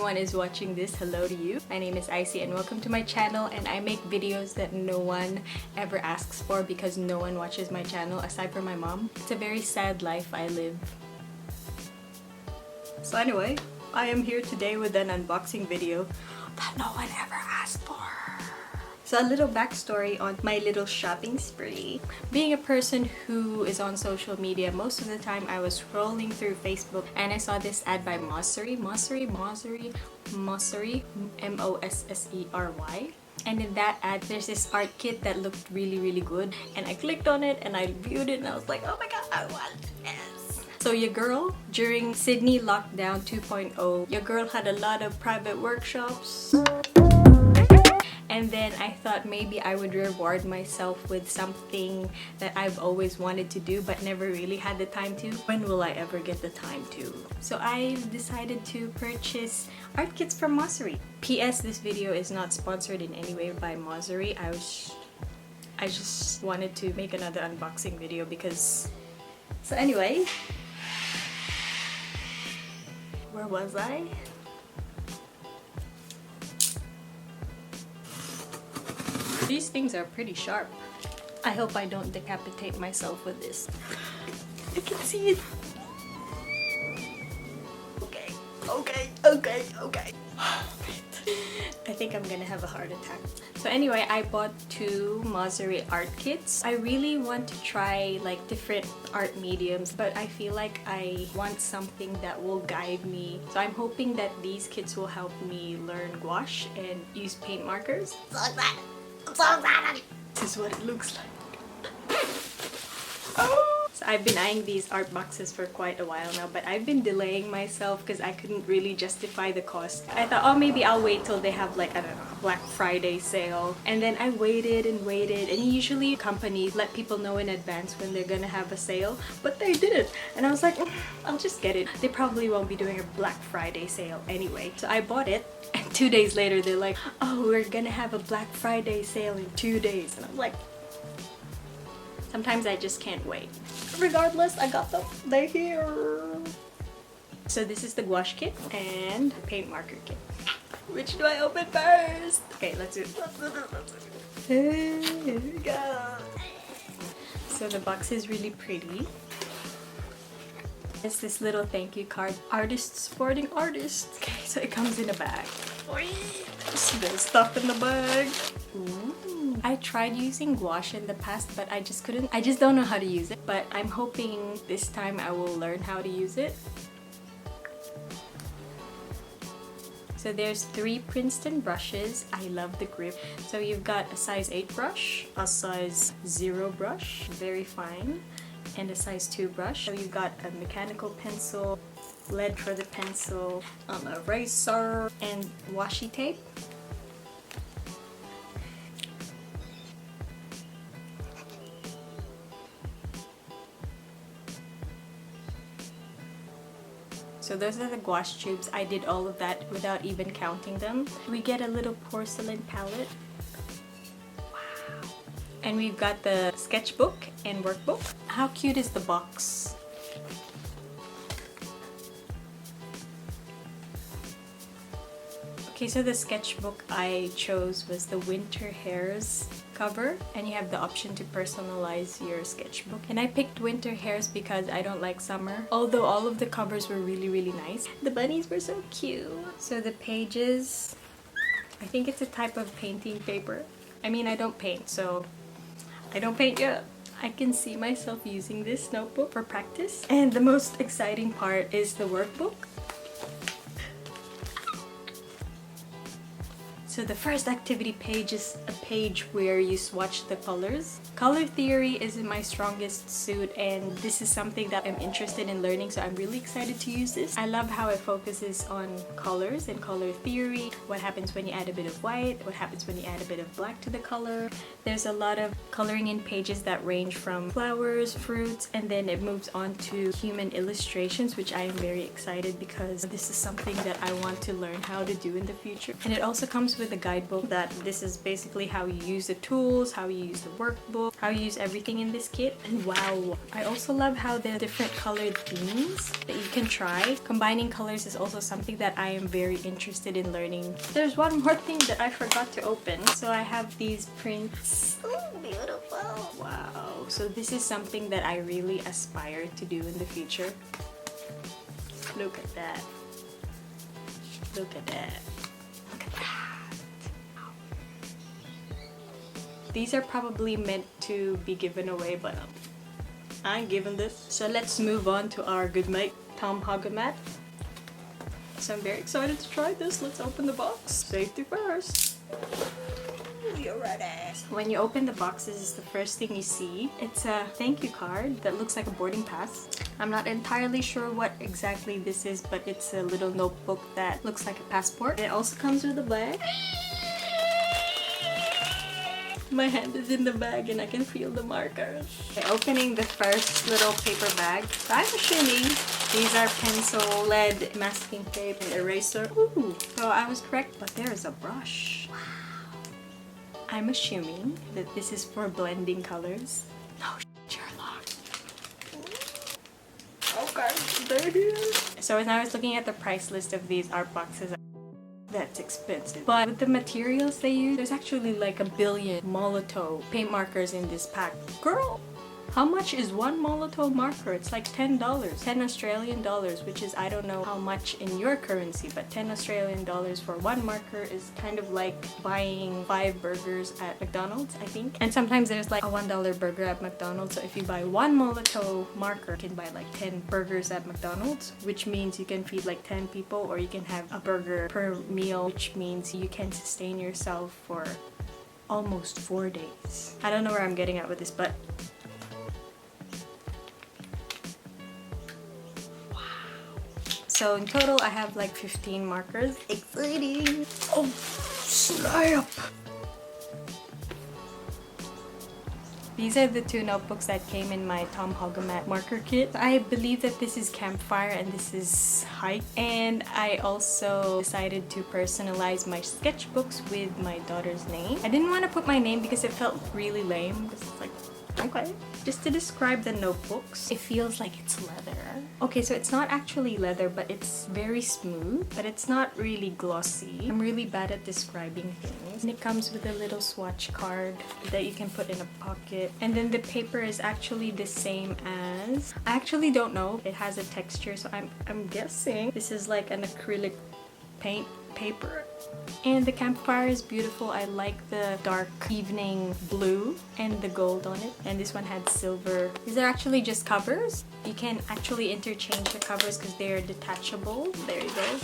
anyone is watching this, hello to you. My name is Icy and welcome to my channel, and I make videos that no one ever asks for because no one watches my channel aside from my mom. It's a very sad life I live. So anyway, I am here today with an unboxing video that no one ever asked for. So a little backstory on my little shopping spree. Being a person who is on social media, most of the time I was scrolling through Facebook and I saw this ad by Mossery, M-O-S-S-E-R-Y. And in that ad, there's this art kit that looked really good. And I clicked on it and I viewed it and I was like, oh my god, I want this. So your girl, during Sydney Lockdown 2.0, your girl had a lot of private workshops. And then I thought maybe I would reward myself with something that I've always wanted to do but never really had the time to. When will I ever get the time to? So I decided to purchase art kits from Mossery. P.S. This video is not sponsored in any way by Mossery. I just wanted to make another unboxing video because... So anyway, where was I? These things are pretty sharp. I hope I don't decapitate myself with this. I can see it. Okay. I think I'm gonna have a heart attack. So anyway, I bought two Mossery art kits. I really want to try like different art mediums, but I feel like I want something that will guide me. So I'm hoping that these kits will help me learn gouache and use paint markers. This is what it looks like. So I've been eyeing these art boxes for quite a while now, but I've been delaying myself because I couldn't really justify the cost. I thought, oh, maybe I'll wait till they have like, I don't know, a Black Friday sale. And then I waited and waited, and usually companies let people know in advance when they're gonna have a sale, but they didn't. And I was like, I'll just get it. They probably won't be doing a Black Friday sale anyway. So I bought it, and 2 days later they're like, oh, we're gonna have a Black Friday sale in 2 days. And I'm like, sometimes I just can't wait. Regardless, I got them. They're here. So this is the gouache kit and the paint marker kit. Which do I open first? Okay, let's do it. Here we go. So the box is really pretty. It's this little thank you card. Artists supporting artists. Okay, so it comes in a bag. There's stuff in the bag. Ooh. I tried using gouache in the past, but I just couldn't. I just don't know how to use it. But I'm hoping this time I will learn how to use it. So there's 3 Princeton brushes. I love the grip. So you've got a size 8 brush, a size 0 brush, very fine, and a size 2 brush. So you've got a mechanical pencil, lead for the pencil, an eraser, and washi tape. So those are the gouache tubes. I did all of that without even counting them. We get a little porcelain palette. Wow. And we've got the sketchbook and workbook. How cute is the box? Okay, so the sketchbook I chose was the Winter Hares cover, and you have the option to personalize your sketchbook. And I picked Winter Hares because I don't like summer, although all of the covers were really nice. The bunnies were so cute. So the pages, I think it's a type of painting paper. I mean, I don't paint, so I don't paint yet. I can see myself using this notebook for practice. And the most exciting part is the workbook. So the first activity page is a page where you swatch the colors. Color theory is my strongest suit, and this is something that I'm interested in learning, so I'm really excited to use this. I love how it focuses on colors and color theory, what happens when you add a bit of white, what happens when you add a bit of black to the color. There's a lot of coloring in pages that range from flowers, fruits, and then it moves on to human illustrations, which I am very excited because this is something that I want to learn how to do in the future. And it also comes with a guidebook that this is basically how you use the tools, how you use the workbook, how you use everything in this kit. And wow, I also love how there are different colored themes that you can try. Combining colors is also something that I am very interested in learning. There's one more thing that I forgot to open. So I have these prints. Oh, beautiful. Wow. So this is something that I really aspire to do in the future. Look at that. Look at that. Look at that. These are probably meant to be given away, but I ain't giving this. So let's move on to our good mate, Haugomat. So I'm very excited to try this. Let's open the box. Safety first. You're ready. When you open the box, this is the first thing you see. It's a thank you card that looks like a boarding pass. I'm not entirely sure what exactly this is, but it's a little notebook that looks like a passport. It also comes with a bag. My hand is in the bag and I can feel the markers. Okay, opening the first little paper bag. I'm assuming these are pencil, lead, masking tape, and eraser. Ooh, so I was correct, but there is a brush. Wow. I'm assuming that this is for blending colors. No, Sherlock. Okay, they're here. So when I was looking at the price list of these art boxes, that's expensive. But with the materials they use, there's actually like 1 billion Molotow paint markers in this pack. Girl, how much is one Molotow marker? It's like $10. 10 Australian dollars, which is, I don't know how much in your currency, but 10 Australian dollars for one marker is kind of like buying 5 burgers at McDonald's, I think. And sometimes there's like a $1 burger at McDonald's. So if you buy one Molotow marker, you can buy like 10 burgers at McDonald's, which means you can feed like 10 people, or you can have a burger per meal, which means you can sustain yourself for almost 4 days. I don't know where I'm getting at with this, but so in total, I have like 15 markers. Exciting! Oh, snap! These are the 2 notebooks that came in my Haugomat marker kit. I believe that this is Campfire and this is Hike. And I also decided to personalize my sketchbooks with my daughter's name. I didn't want to put my name because it felt really lame. Because it's like, okay. Just to describe the notebooks, it feels like it's leather. Okay, so it's not actually leather, but it's very smooth, but it's not really glossy. I'm really bad at describing things. And it comes with a little swatch card that you can put in a pocket. And then the paper is actually the same as, I actually don't know. It has a texture, so I'm guessing this is like an acrylic paint paper. And the Campfire is beautiful. I like the dark evening blue and the gold on it. And this one had silver. These are actually just covers. You can actually interchange the covers because they're detachable. There you go.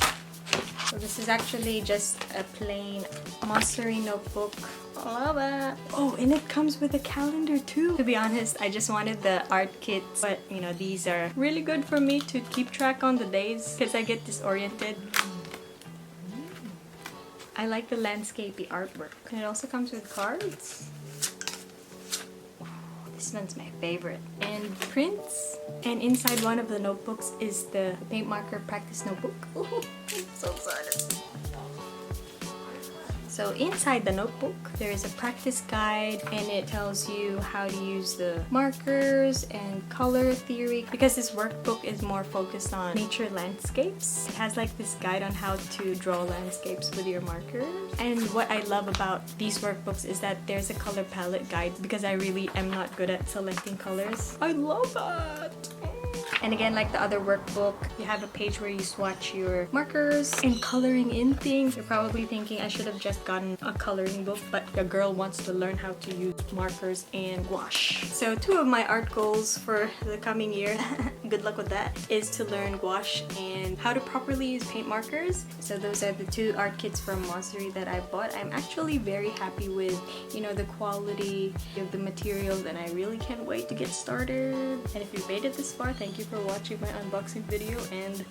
So this is actually just a plain Mossery notebook. I love it. Oh, and it comes with a calendar too. To be honest, I just wanted the art kits, but you know, these are really good for me to keep track on the days because I get disoriented. I like the landscapey artwork. And it also comes with cards. This one's my favorite. And prints. And inside one of the notebooks is the paint marker practice notebook. Ooh, I'm so excited. So inside the notebook, there is a practice guide and it tells you how to use the markers and color theory. Because this workbook is more focused on nature landscapes, it has like this guide on how to draw landscapes with your markers. And what I love about these workbooks is that there's a color palette guide because I really am not good at selecting colors. I love that! And again, like the other workbook, you have a page where you swatch your markers and coloring in things. You're probably thinking I should have just gotten a coloring book, but your girl wants to learn how to use markers and gouache. So 2 of my art goals for the coming year, good luck with that, is to learn gouache and how to properly use paint markers. So those are the 2 art kits from Mossery that I bought. I'm actually very happy with, you know, the quality of the materials, and I really can't wait to get started. And if you made it this far, thank you for watching my unboxing video, and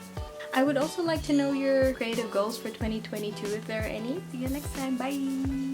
I would also like to know your creative goals for 2022 if there are any. See you next time. Bye!